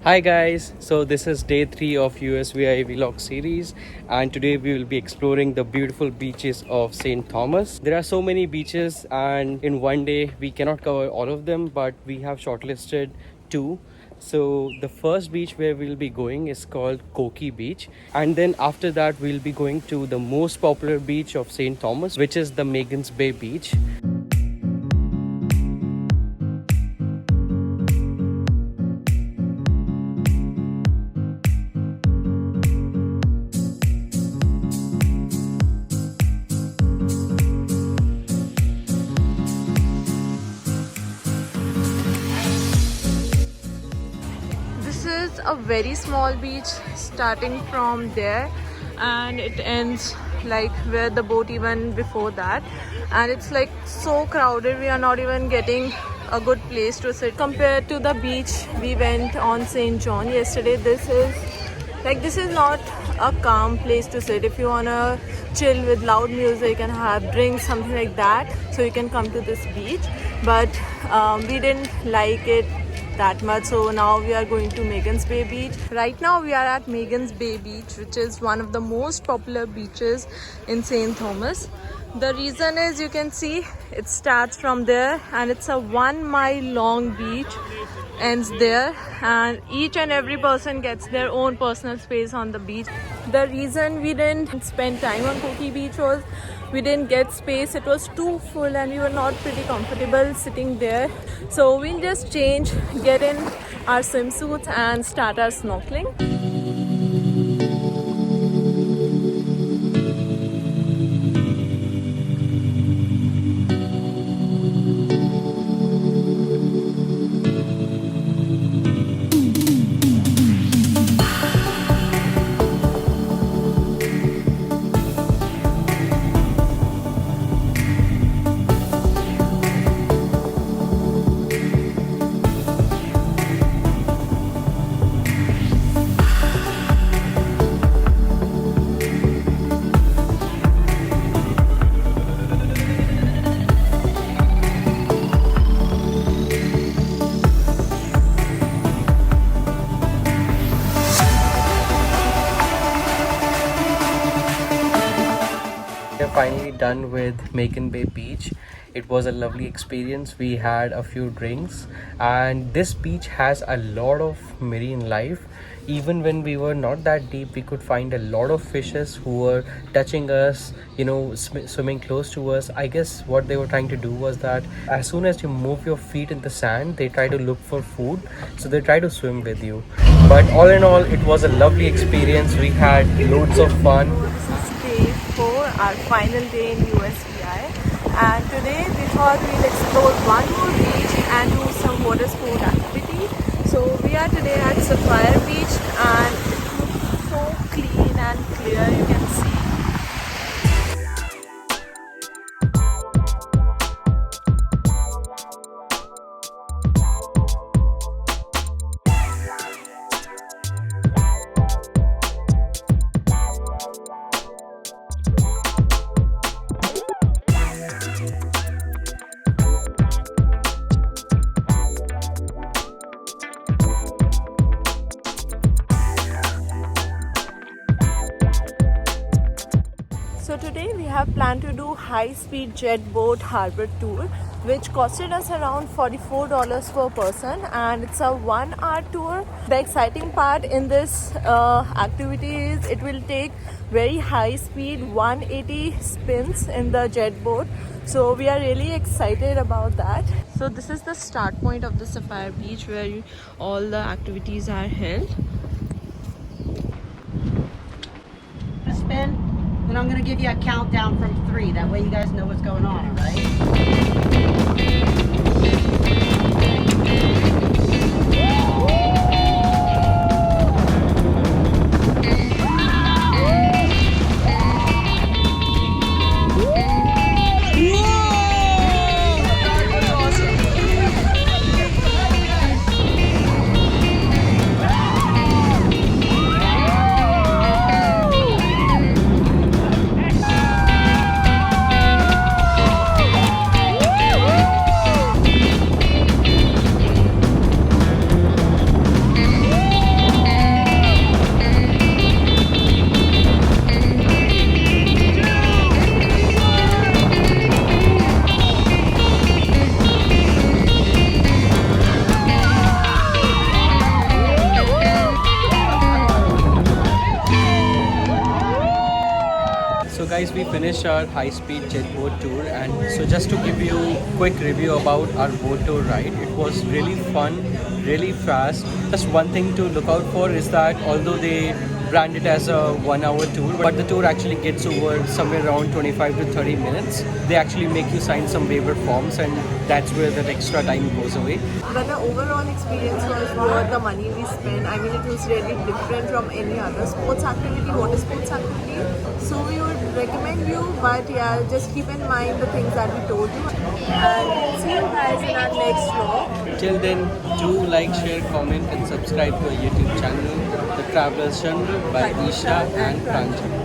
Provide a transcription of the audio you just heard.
Hi guys, so this is day 3 of USVI vlog series, and today we will be exploring the beautiful beaches of St. Thomas. There are so many beaches and in one day we cannot cover all of them, but we have shortlisted 2. So the first beach where we'll be going is called Koki Beach, and then after that we'll be going to the most popular beach of St. Thomas, which is the Magens Bay Beach. A very small beach starting from there, and it ends like where the boat even before that, and it's like so crowded we are not even getting a good place to sit compared to the beach we went on St. John yesterday. This is not a calm place to sit. If you wanna chill with loud music and have drinks, something like that, so you can come to this beach, but we didn't like it that much, so now we are going to Magens Bay Beach. Right now we are at Magens Bay Beach, which is one of the most popular beaches in St. Thomas. The reason is, you can see it starts from there and it's a 1 mile long beach, ends there, and each and every person gets their own personal space on the beach. The reason we didn't spend time on Koki Beach was we didn't get space. It was too full and we were not pretty comfortable sitting there, so we'll just change, get in our swimsuits and start our snorkeling. We're finally done with Magens Bay Beach. It was a lovely experience. We had a few drinks, and this beach has a lot of marine life. Even when we were not that deep, we could find a lot of fishes who were touching us, swimming close to us. I guess what they were trying to do was that as soon as you move your feet in the sand, they try to look for food, so they try to swim with you. But all in all, it was a lovely experience. We had loads of fun. Day 4, our final day in USVI, and today we thought we'll explore one more beach and do some water sport activity. So we are today at Sapphire Beach, and it looks so clean and clear, you can see. So today we have planned to do high-speed jet boat harbor tour, which costed us around $44 per person, and it's a 1-hour tour. The exciting part in this activity is it will take very high speed 180 spins in the jet boat, so we are really excited about that. So this is the start point of the Sapphire Beach where all the activities are held. Spin, then I'm going to give you a countdown from 3. That way you guys know what's going on, all right? Woo! finished our high-speed jet boat tour, and so just to give you quick review about our boat tour ride, it was really fun, really fast. Just one thing to look out for is that although they brand it as a 1 hour tour, but the tour actually gets over somewhere around 25 to 30 minutes. They actually make you sign some waiver forms, and that's where that extra time goes away. But the overall experience was worth the money we spent. I mean, it was really different from any other sports activity, water sports activity. So we would recommend you, but yeah, just keep in mind the things that we told you. And see you guys in our next vlog. Till then, do like, share, comment, and subscribe to our YouTube channel, The Traveler's Journal by Isha and Pranjal.